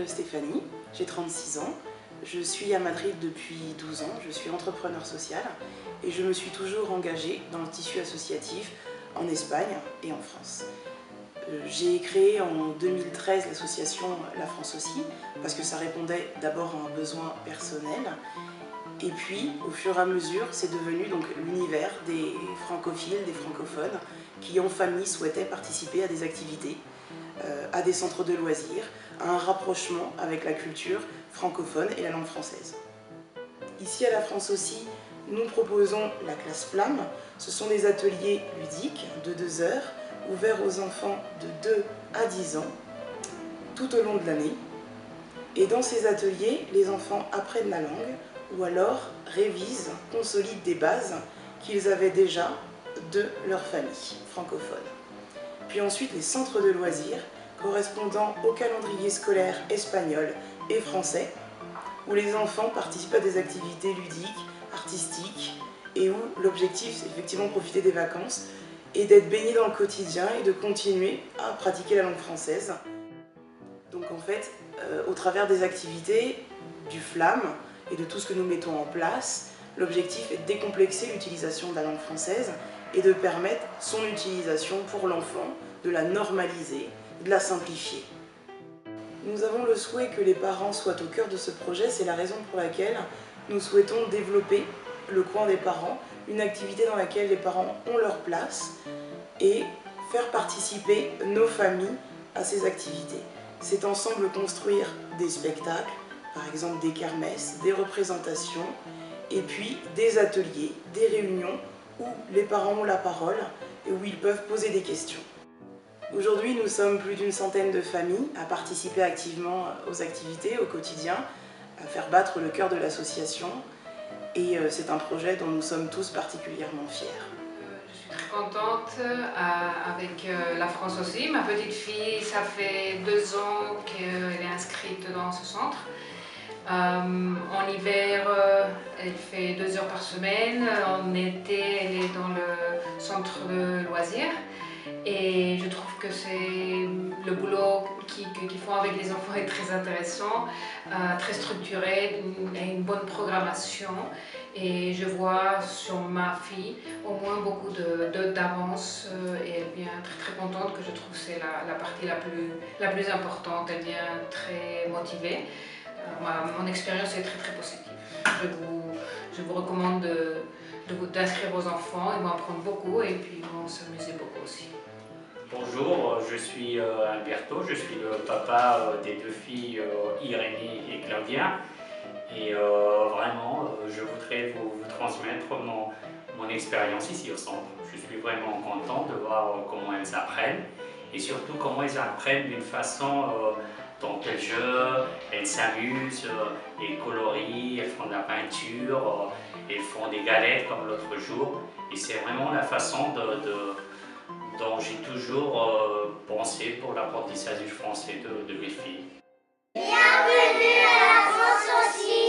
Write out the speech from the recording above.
Stéphanie, j'ai 36 ans, je suis à Madrid depuis 12 ans, je suis entrepreneur social et je me suis toujours engagée dans le tissu associatif en Espagne et en France. J'ai créé en 2013 l'association La France aussi, parce que ça répondait d'abord à un besoin personnel. Et puis, au fur et à mesure, c'est devenu donc l'univers des francophiles, des francophones, qui en famille souhaitaient participer à des activités, à des centres de loisirs, à un rapprochement avec la culture francophone et la langue française. Ici à La France aussi, nous proposons la classe Flamme. Ce sont des ateliers ludiques de 2 heures, ouverts aux enfants de 2 à 10 ans, tout au long de l'année. Et dans ces ateliers, les enfants apprennent la langue, ou alors révisent, consolident des bases qu'ils avaient déjà de leur famille francophone. Puis ensuite, les centres de loisirs, correspondant au calendrier scolaire espagnol et français, où les enfants participent à des activités ludiques, artistiques, et où l'objectif, c'est effectivement profiter des vacances et d'être baigné dans le quotidien et de continuer à pratiquer la langue française. Donc en fait, au travers des activités, du FLAM et de tout ce que nous mettons en place, l'objectif est de décomplexer l'utilisation de la langue française et de permettre son utilisation pour l'enfant, de la normaliser, de la simplifier. Nous avons le souhait que les parents soient au cœur de ce projet, c'est la raison pour laquelle nous souhaitons développer le coin des parents, une activité dans laquelle les parents ont leur place et faire participer nos familles à ces activités. C'est ensemble construire des spectacles, par exemple des kermesses, des représentations, et puis des ateliers, des réunions où les parents ont la parole et où ils peuvent poser des questions. Aujourd'hui, nous sommes plus d'une centaine de familles à participer activement aux activités, au quotidien, à faire battre le cœur de l'association. Et c'est un projet dont nous sommes tous particulièrement fiers. Je suis très contente avec La France aussi. Ma petite fille, ça fait 2 ans qu'elle est inscrite dans ce centre. En hiver, elle fait 2 heures par semaine. En été, elle est dans le centre de loisirs. Et je trouve que le boulot qu'ils font avec les enfants est très intéressant, très structuré, une bonne programmation. Et je vois sur ma fille au moins beaucoup d'avance et elle vient très contente, que je trouve que c'est la partie la plus importante. Elle vient très motivée. Mon expérience est très positive. Je vous recommande d'inscrire vos enfants, ils vont apprendre beaucoup et puis ils vont s'amuser beaucoup aussi. Bonjour, je suis Alberto, je suis le papa des 2 filles Irénée et Claudia. Et vraiment, je voudrais vous transmettre mon expérience ici au centre. Je suis vraiment content de voir comment elles apprennent et surtout comment elles apprennent d'une façon dont elles jouent, elles s'amusent, elles colorient, elles font de la peinture, elles font des galettes comme l'autre jour. Et c'est vraiment la façon dont j'ai toujours pensé pour l'apprentissage du français de mes filles. Bienvenue à La France aussi!